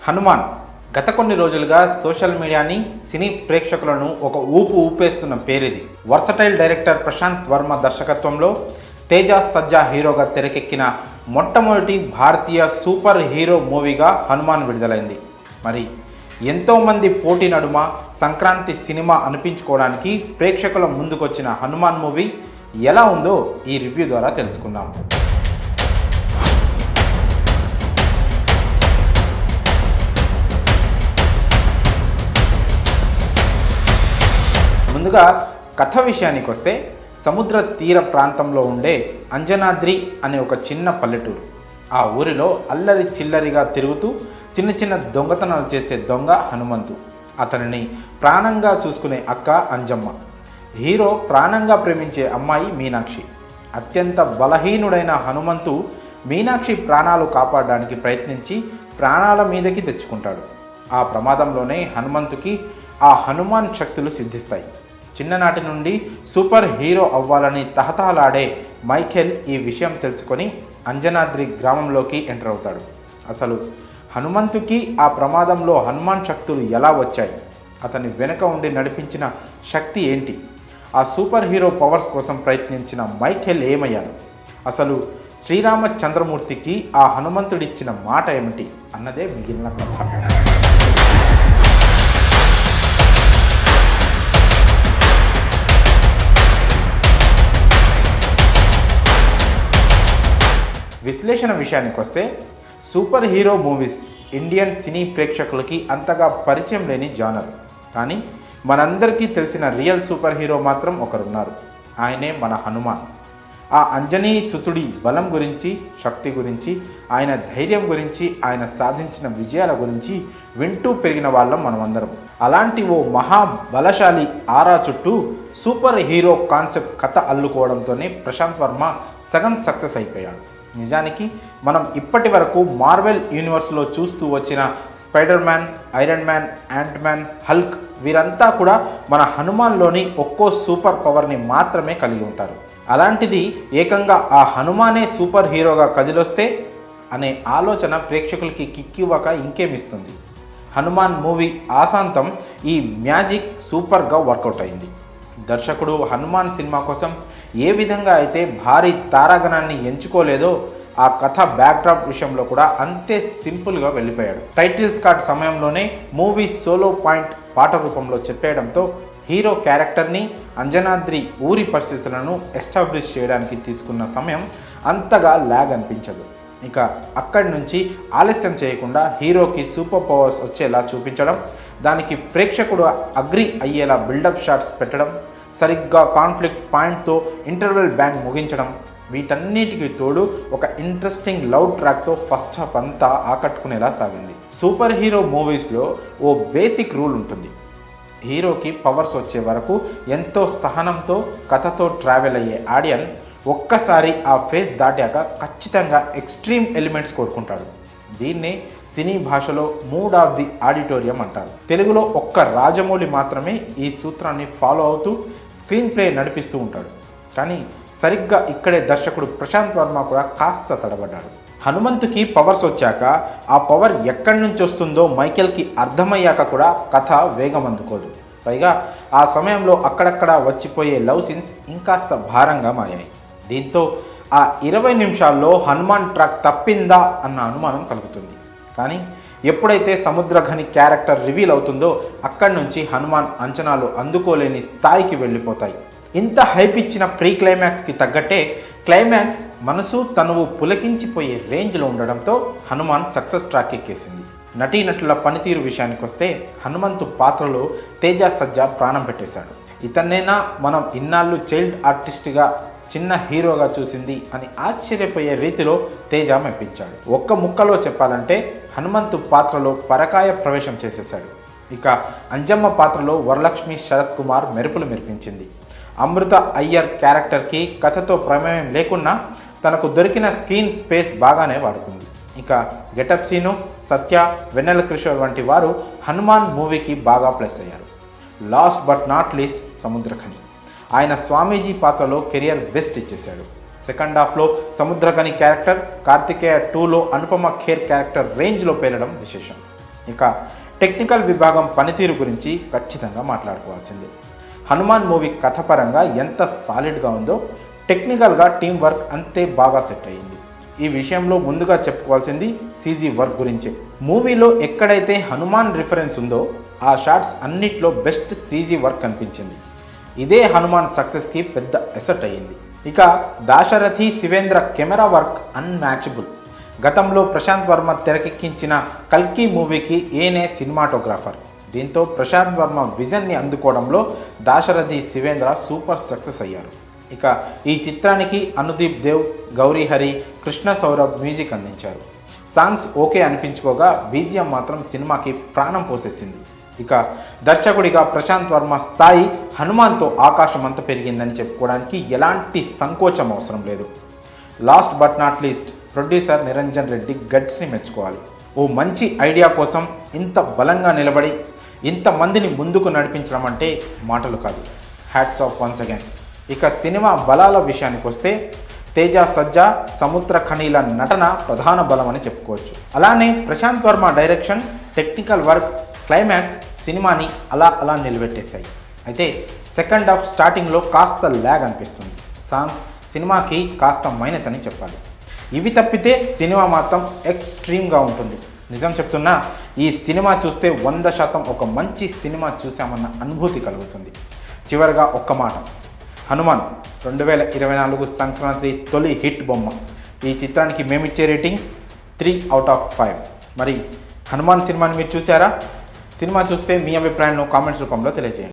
హనుమాన్ గత కొన్ని రోజులుగా సోషల్ మీడియాని సినీ ప్రేక్షకులను ఒక ఊపేస్తున్న పేరిది. వర్సటైల్ డైరెక్టర్ ప్రశాంత్ వర్మ దర్శకత్వంలో తేజ సజ్జా హీరోగా తెరకెక్కిన మొట్టమొదటి భారతీయ సూపర్ హీరో మూవీగా హనుమాన్ విడుదలైంది. మరి ఎంతోమంది పోటీ నడుమ సంక్రాంతి సినిమా అనిపించుకోవడానికి ప్రేక్షకుల ముందుకొచ్చిన హనుమాన్ మూవీ ఎలా ఉందో ఈ రివ్యూ ద్వారా తెలుసుకుందాం. ముందుగా కథ విషయానికి వస్తే సముద్ర తీర ప్రాంతంలో ఉండే అంజనాద్రి అనే ఒక చిన్న పల్లెటూరు. ఆ ఊరిలో అల్లరి చిల్లరిగా తిరుగుతూ చిన్న చిన్న దొంగతనాలు చేసే దొంగ హనుమంతు, అతనిని ప్రాణంగా చూసుకునే అక్క అంజమ్మ, హీరో ప్రాణంగా ప్రేమించే అమ్మాయి మీనాక్షి. అత్యంత బలహీనుడైన హనుమంతు మీనాక్షి ప్రాణాలు కాపాడడానికి ప్రయత్నించి ప్రాణాల మీదకి తెచ్చుకుంటాడు. ఆ ప్రమాదంలోనే హనుమంతుకి ఆ హనుమాన్ శక్తులు సిద్ధిస్తాయి. చిన్ననాటి నుండి సూపర్ హీరో అవ్వాలని తహతహలాడే మైఖేల్ ఈ విషయం తెలుసుకొని అంజనాద్రి గ్రామంలోకి ఎంటర్ అవుతాడు. అసలు హనుమంతుకి ఆ ప్రమాదంలో హనుమాన్ శక్తులు ఎలా వచ్చాయి, అతని వెనుక ఉండి నడిపించిన శక్తి ఏంటి, ఆ సూపర్ హీరో పవర్స్ కోసం ప్రయత్నించిన మైఖేల్ ఏమయ్యాడు, అసలు శ్రీరామచంద్రమూర్తికి ఆ హనుమంతుడిచ్చిన మాట ఏమిటి అన్నదే మిగిలిన కథ. విశ్లేషణ విషయానికి వస్తే super hero movies Indian cine ప్రేక్షకులకి అంతగా పరిచయం లేని జానర్. కానీ మనందరికీ తెలిసిన రియల్ సూపర్ హీరో మాత్రం ఒకరున్నారు. ఆయనే మన హనుమాన్. ఆ అంజనీ సుతుడి బలం గురించి, శక్తి గురించి, ఆయన ధైర్యం గురించి, ఆయన సాధించిన విజయాల గురించి వింటూ పెరిగిన వాళ్ళం మనమందరం. అలాంటి ఓ మహాబలశాలి ఆరా చుట్టూ సూపర్ హీరో కాన్సెప్ట్ కథ అల్లుకోవడంతోనే ప్రశాంత్ వర్మ సగం సక్సెస్ అయిపోయాడు. నిజానికి మనం ఇప్పటి వరకు మార్వెల్ యూనివర్స్లో చూస్తూ వచ్చిన spider man, iron man, ant man, Hulk వీరంతా కూడా మన హనుమాన్లోని ఒక్కో సూపర్ పవర్ని మాత్రమే కలిగి ఉంటారు. అలాంటిది ఏకంగా ఆ హనుమానే సూపర్ హీరోగా కదిలొస్తే అనే ఆలోచన ప్రేక్షకులకి కిక్కివ్వక ఇంకేమిస్తుంది. హనుమాన్ మూవీ ఆశాంతం ఈ మ్యాజిక్ సూపర్గా వర్కౌట్ అయింది. దర్శకుడు హనుమాన్ సినిమా కోసం ఏ విధంగా అయితే భారీ తారాగణాన్ని ఎంచుకోలేదో ఆ కథ బ్యాక్డ్రాప్ విషయంలో కూడా అంతే సింపుల్గా వెళ్ళిపోయాడు. టైటిల్స్ కార్డ్ సమయంలోనే మూవీ సోలో పాయింట్ పాట రూపంలో చెప్పేయడంతో హీరో క్యారెక్టర్ని, అంజనాద్రి ఊరి పరిస్థితులను ఎస్టాబ్లిష్ చేయడానికి తీసుకున్న సమయం అంతగా ల్యాగ్ అనిపించదు. ఇక అక్కడి నుంచి ఆలస్యం చేయకుండా హీరోకి సూపర్ పవర్స్ వచ్చేలా చూపించడం, దానికి ప్రేక్షకుడు అగ్రి అయ్యేలా బిల్డప్ షాట్స్ పెట్టడం, సరిగ్గా కాన్ఫ్లిక్ట్ పాయింట్తో ఇంటర్వెల్ బ్యాంగ్ ముగించడం, వీటన్నిటికీ తోడు ఒక ఇంట్రెస్టింగ్ లవ్ ట్రాక్తో ఫస్ట్ హాఫ్ అంతా ఆకట్టుకునేలా సాగింది. సూపర్ హీరో మూవీస్లో ఓ బేసిక్ రూల్ ఉంటుంది. హీరోకి పవర్స్ వచ్చే వరకు ఎంతో సహనంతో కథతో ట్రావెల్ అయ్యే ఆడియన్ ఒక్కసారి ఆ ఫేజ్ దాటాక ఖచ్చితంగా ఎక్స్ట్రీమ్ ఎలిమెంట్స్ కోరుకుంటాడు. దీన్నే సినీ భాషలో మూడ్ ఆఫ్ ది ఆడిటోరియం అంటారు. తెలుగులో ఒక్క రాజమౌళి మాత్రమే ఈ సూత్రాన్ని ఫాలో అవుతూ స్క్రీన్ ప్లే నడిపిస్తూ ఉంటాడు. కానీ సరిగ్గా ఇక్కడే దర్శకుడు ప్రశాంత్ వర్మ కూడా కాస్త తడబడ్డాడు. హనుమంతుకి పవర్స్ వచ్చాక ఆ పవర్ ఎక్కడి నుంచి వస్తుందో మైకేల్కి అర్థమయ్యాక కూడా కథ వేగం అందుకోదు. పైగా ఆ సమయంలో అక్కడక్కడ వచ్చిపోయే లవ్ సీన్స్ ఇంకాస్త భారంగా మారాయి. దీంతో ఆ 20 నిమిషాల్లో హనుమాన్ ట్రాక్ తప్పిందా అన్న అనుమానం కలుగుతుంది. కానీ ఎప్పుడైతే సముద్రఘని క్యారెక్టర్ రివీల్ అవుతుందో అక్కడి నుంచి హనుమాన్ అంచనాలు అందుకోలేని స్థాయికి వెళ్ళిపోతాయి. ఇంత హైప్ ఇచ్చిన ప్రీ క్లైమాక్స్కి తగ్గట్టే క్లైమాక్స్ మనసు తనువు పులకించిపోయే రేంజ్లో ఉండడంతో హనుమాన్ సక్సెస్ ట్రాక్ ఎక్కేసింది. నటీనటుల పనితీరు విషయానికి వస్తే హనుమంతు పాత్రలో తేజ సజ్జా ప్రాణం పెట్టేశాడు. ఇతన్నేనా మనం ఇన్నాళ్ళు చైల్డ్ ఆర్టిస్ట్గా చిన్న హీరోగా చూసింది అని ఆశ్చర్యపోయే రీతిలో తేజ మెప్పించాడు. ఒక్క ముక్కలో చెప్పాలంటే హనుమంతు పాత్రలో పరకాయ ప్రవేశం చేసేశాడు. ఇక అంజమ్మ పాత్రలో వరలక్ష్మి శరత్ కుమార్ మెరుపులు మెరిపించింది. అమృత అయ్యర్ క్యారెక్టర్కి కథతో ప్రమేయం లేకున్నా తనకు దొరికిన స్క్రీన్ స్పేస్ బాగానే వాడుకుంది. ఇక గెటప్ సీను, సత్య, వెన్నెల కిషోర్ వంటి వారు హనుమాన్ మూవీకి బాగా ప్లస్ అయ్యారు. Last but not least Samuthirakani ఆయన స్వామీజీ పాత్రలో కెరియర్ బెస్ట్ ఇచ్చేశాడు. సెకండ్ హాఫ్లో సముద్రఖని క్యారెక్టర్, కార్తికేయ 2లో అనుపమ ఖేర్ క్యారెక్టర్ రేంజ్లో పేరడం విశేషం. ఇక టెక్నికల్ విభాగం పనితీరు గురించి ఖచ్చితంగా మాట్లాడుకోవాల్సిందే. హనుమాన్ మూవీ కథపరంగా ఎంత సాలిడ్గా ఉందో టెక్నికల్గా టీం వర్క్ అంతే బాగా సెట్ అయ్యింది. ఈ విషయంలో ముందుగా చెప్పుకోవాల్సింది సీజీ వర్క్ గురించే. మూవీలో ఎక్కడైతే హనుమాన్ రిఫరెన్స్ ఉందో ఆ షాట్స్ అన్నిట్లో బెస్ట్ సీజీ వర్క్ అనిపించింది. ఇదే హనుమాన్ సక్సెస్కి పెద్ద ఎసెట్ అయ్యింది. ఇక Dasarathi Shivendra camera work unmatchable. గతంలో ప్రశాంత్ వర్మ తెరకెక్కించిన కల్కి మూవీకి ఏనే సినిమాటోగ్రాఫర్. దీంతో ప్రశాంత్ వర్మ విజన్ని అందుకోవడంలో దాశరథి శివేంద్ర సూపర్ సక్సెస్ అయ్యారు. ఇక ఈ చిత్రానికి అనుదీప్ దేవ్, గౌరీ హరి, కృష్ణ సౌరభ్ మ్యూజిక్ అందించారు. సాంగ్స్ ఓకే అనిపించుకోగా బీజిఎం మాత్రం సినిమాకి ప్రాణం పోసేసింది. ఇక దర్శకుడిగా ప్రశాంత్ వర్మ స్థాయి హనుమాన్తో ఆకాశం అంత పెరిగిందని చెప్పుకోవడానికి ఎలాంటి సంకోచం అవసరం లేదు. Last but not least producer Niranjan Reddy గట్స్ని మెచ్చుకోవాలి. ఓ మంచి ఐడియా కోసం ఇంత బలంగా నిలబడి ఇంతమందిని ముందుకు నడిపించడం అంటే మాటలు కాదు. Hats off once again. ఇక సినిమా బలాల విషయానికి వస్తే తేజ సజ్జా, సముద్ర ఖనీల నటన ప్రధాన బలం అని చెప్పుకోవచ్చు. అలానే Prashanth Varma direction, technical work, climax సినిమాని అలా నిలబెట్టేశాయి. అయితే సెకండ్ హాఫ్ స్టార్టింగ్లో కాస్త ల్యాగ్ అనిపిస్తుంది. సాంగ్స్ సినిమాకి కాస్త మైనస్ అని చెప్పాలి. ఇవి తప్పితే సినిమా మాత్రం ఎక్స్ట్రీమ్గా ఉంటుంది. నిజం చెప్తున్నా, ఈ సినిమా చూస్తే 100% ఒక మంచి సినిమా చూసామన్న అనుభూతి కలుగుతుంది. చివరిగా ఒక్క మాట, హనుమాన్ 2024 సంక్రాంతి తొలి హిట్ బొమ్మ. ఈ చిత్రానికి మేమిచ్చే రేటింగ్ 3/5. మరి హనుమాన్ సినిమాని మీరు చూసారా? సినిమా చూస్తే మీ అభిప్రాయాలను కామెంట్స్ రూపంలో తెలియజేయండి.